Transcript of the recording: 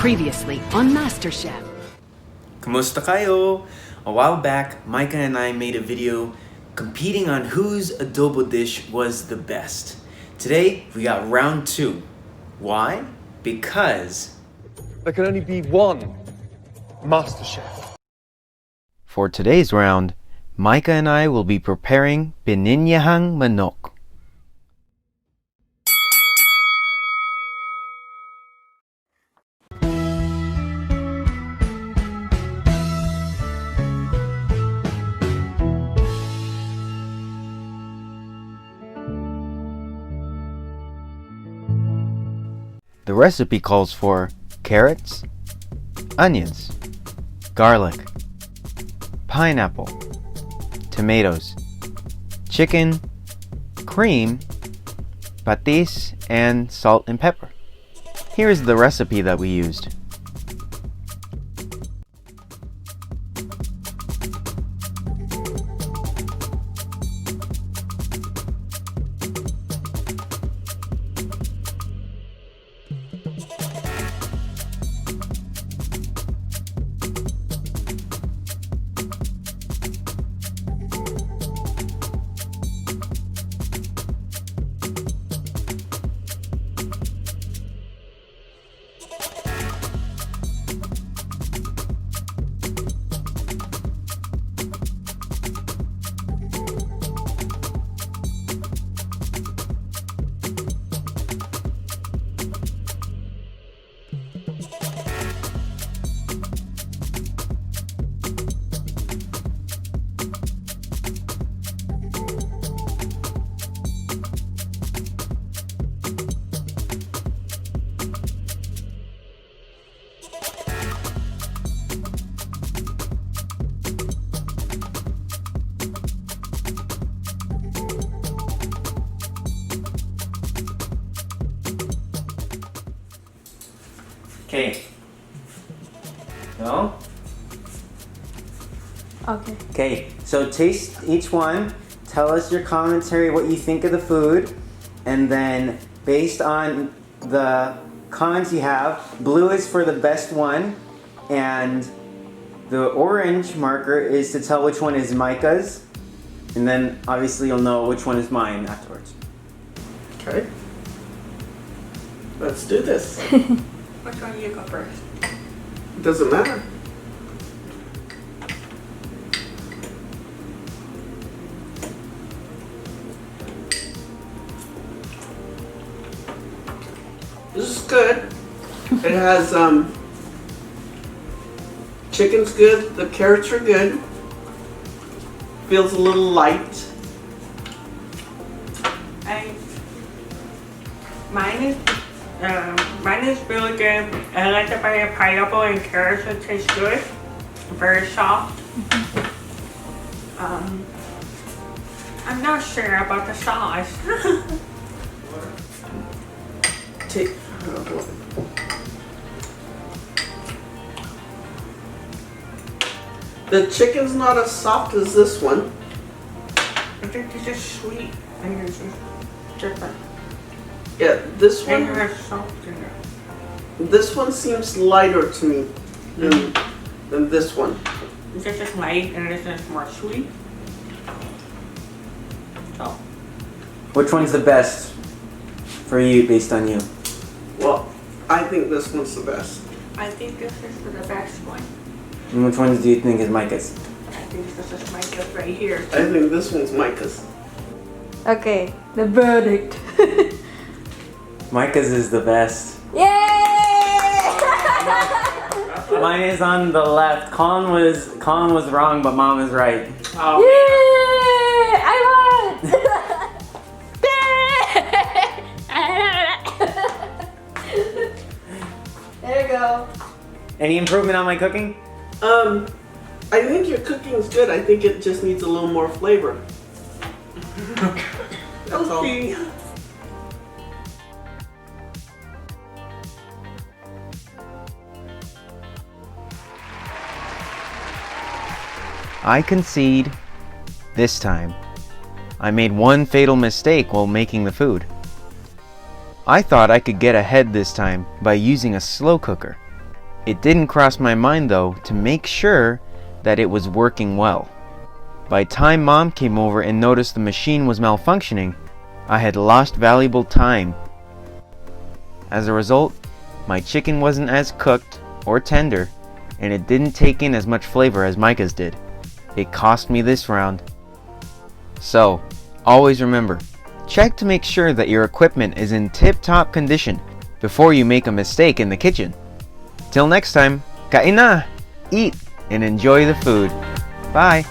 Previously on MasterChef. Kumusta kayo? A while back, Micah and I made a video competing on whose adobo dish was the best. Today, we got round 2. Why? Because there can only be one MasterChef. for today's round, Micah and I will be preparing Pininyahang Manok. The recipe calls for carrots, onions, garlic, pineapple, tomatoes, chicken, cream, patis, and salt and pepper. Here is the recipe that we used. Okay. No? Okay. Okay, so taste each one. Tell us your commentary, what you think of the food. And then, based on the comments you have, blue is for the best one. And the orange marker is to tell which one is Micah's. And then, obviously, you'll know which one is mine afterwards. Okay. Let's do this. Which one do you go first? Doesn't matter. This is good. It has chicken's good, the carrots are good. Feels a little light. Mine is really good. I like the pineapple and carrots. It tastes good. Very soft. I'm not sure about the sauce. The chicken's not as soft as this one. I think it's just sweet and it's just different. Yeah, this And one. it has salt in it. This one seems lighter to me than this one. It's just light and it's just more sweet. So, Which one's the best for you, based on you? Well, I think this one's the best. I think this is the best one. And which ones do you think is Micah's? I think this is my gift right here. I think this one's Micah's. Okay, the verdict. Micah's is the best. Yay! Mine is on the left. Colin was wrong, but Mom is right. Oh. Yay! I won! There you go. Any improvement on my cooking? I think your cooking's good. I think it just needs a little more flavor. That's all. Okay. I concede this time. I made one fatal mistake while making the food. I thought I could get ahead this time by using a slow cooker. It didn't cross my mind though to make sure that it was working well. By the time Mom came over and noticed the machine was malfunctioning, I had lost valuable time. As a result, my chicken wasn't as cooked or tender, and it didn't take in as much flavor as Micah's did. It cost me this round. So, always remember, check to make sure that your equipment is in tip-top condition before you make a mistake in the kitchen. Till next time, kain na! Eat and enjoy the food. Bye!